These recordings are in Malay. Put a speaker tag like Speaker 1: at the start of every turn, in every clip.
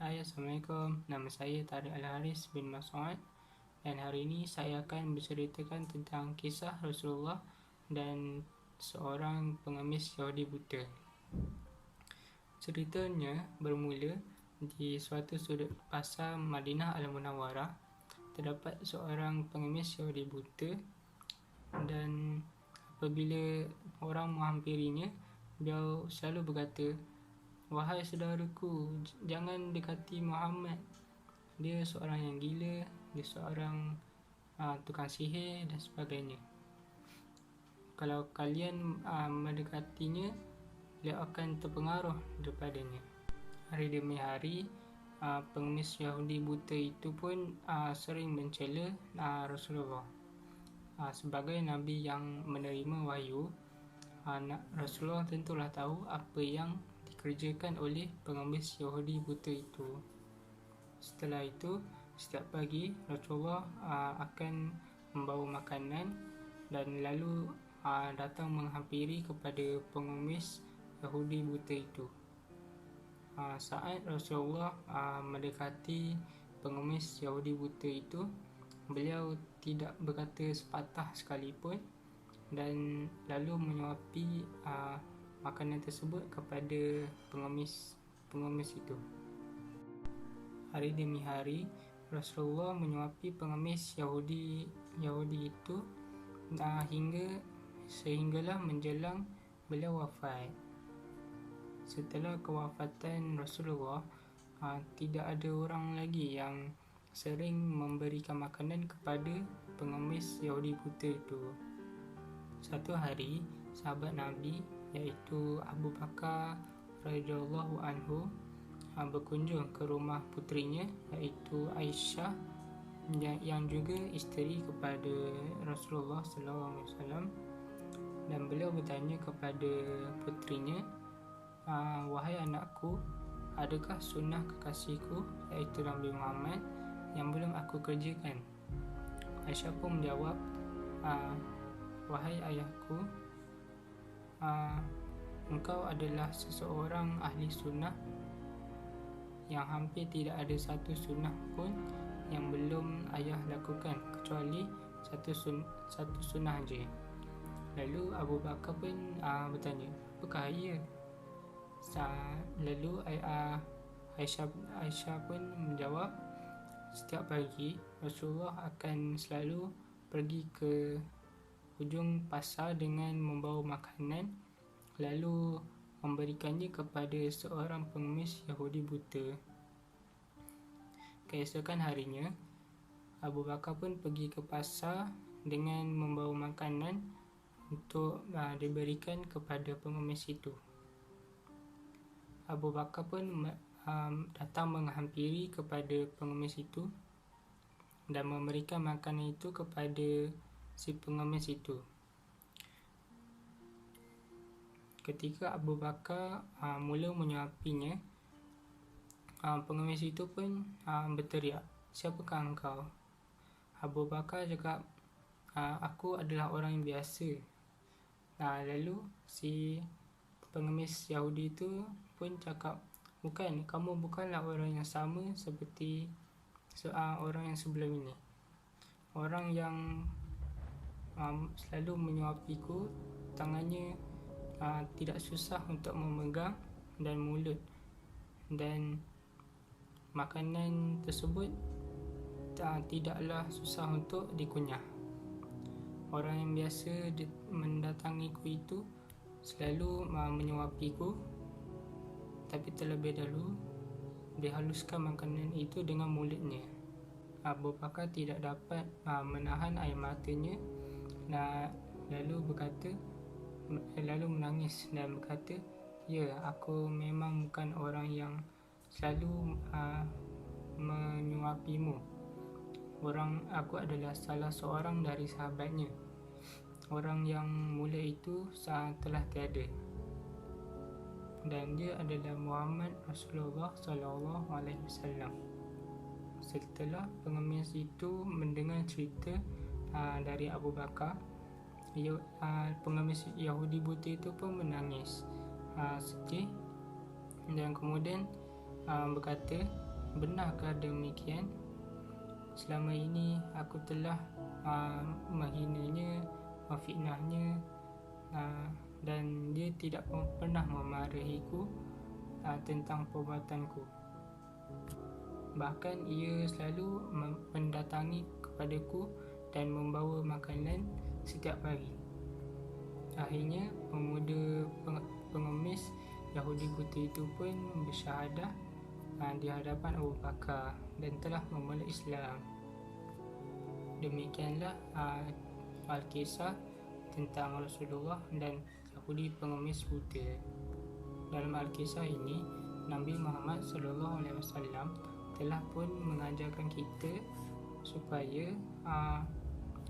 Speaker 1: Hai, Assalamualaikum. Nama saya Tariq Al-Haris bin Mas'ud dan hari ini saya akan berceritakan tentang kisah Rasulullah dan seorang pengemis Yahudi buta. Ceritanya bermula di suatu sudut pasar Madinah Al-Munawwarah. Terdapat seorang pengemis Yahudi buta dan apabila orang menghampirinya, beliau selalu berkata, "Wahai saudaraku, jangan dekati Muhammad. Dia seorang yang gila, dia seorang tukang sihir dan sebagainya. Kalau kalian mendekatinya, dia akan terpengaruh daripadanya." Hari demi hari, pengemis Yahudi buta itu pun sering mencela Rasulullah. Sebagai Nabi yang menerima wahyu, Rasulullah tentulah tahu apa yang dikerjakan oleh pengemis Yahudi buta itu. Setelah itu, setiap pagi Rasulullah akan membawa makanan dan lalu datang menghampiri kepada pengemis Yahudi buta itu. Saat Rasulullah mendekati pengemis Yahudi buta itu, beliau tidak berkata sepatah sekalipun dan lalu menyuapi makanan tersebut kepada pengemis itu. Hari demi hari, Rasulullah menyuapi pengemis Yahudi itu sehinggalah menjelang beliau wafat. Setelah kewafatan Rasulullah, tidak ada orang lagi yang sering memberikan makanan kepada pengemis Yahudi buta itu. Satu hari, sahabat Nabi iaitu Abu Bakar radhiyallahu anhu berkunjung ke rumah putrinya iaitu Aisyah yang juga isteri kepada Rasulullah SAW, dan beliau bertanya kepada putrinya, "Wahai anakku, adakah sunnah kekasihku iaitu Nabi Muhammad yang belum aku kerjakan?" Aisyah pun menjawab, "Wahai ayahku, engkau adalah seseorang ahli sunnah yang hampir tidak ada satu sunnah pun yang belum ayah lakukan kecuali satu sunnah je." Lalu Abu Bakar pun bertanya, "Apakah ia?" Lalu Aisyah pun menjawab, "Setiap pagi Rasulullah akan selalu pergi ke hujung pasar dengan membawa makanan lalu memberikannya kepada seorang pengemis Yahudi buta." Keesokan harinya, Abu Bakar pun pergi ke pasar dengan membawa makanan untuk diberikan kepada pengemis itu. Abu Bakar pun datang menghampiri kepada pengemis itu dan memberikan makanan itu kepada si pengemis itu. Ketika Abu Bakar mula menyuapinya, pengemis itu pun berteriak, "Siapakah engkau?" Abu Bakar cakap, "Aku adalah orang yang biasa." Lalu si pengemis Yahudi itu pun cakap, "Kamu bukanlah orang yang sama seperti orang yang sebelum ini. Orang yang selalu menyuapiku, tangannya tidak susah untuk memegang dan mulut, dan makanan tersebut tidaklah susah untuk dikunyah. Orang yang biasa mendatangiku itu selalu menyuapiku, tapi terlebih dahulu dihaluskan makanan itu dengan mulutnya." Abu Bakar tidak dapat menahan air matanya, lalu menangis dan berkata, "Ya, aku memang bukan orang yang selalu menyuapimu. Aku adalah salah seorang dari sahabatnya. Orang yang mulia itu telah tiada, dan dia adalah Muhammad Rasulullah SAW." Setelah pengemis itu mendengar cerita dari Abu Bakar, pengemis Yahudi buta itu pun menangis sedih dan kemudian berkata, benarkah demikian? Selama ini aku telah menghinanya, memfitnahnya, dan dia tidak pernah memarahiku tentang perbuatanku. Bahkan ia selalu mendatangi kepadaku dan membawa makanan setiap hari. Akhirnya pemuda pengemis Yahudi buta itu pun bersyahadah di hadapan Abu Bakar dan telah memeluk Islam. Demikianlah Al-Kisah tentang Rasulullah dan Yahudi pengemis buta. Dalam Al-Kisah ini, Nabi Muhammad SAW telah pun mengajarkan kita supaya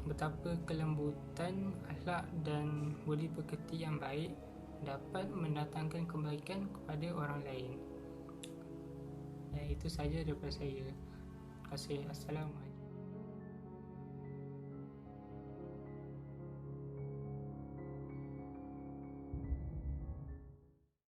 Speaker 1: betapa kelembutan akhlak dan budi pekerti yang baik dapat mendatangkan kebaikan kepada orang lain. Itu saja daripada saya. Terima kasih. Assalamualaikum.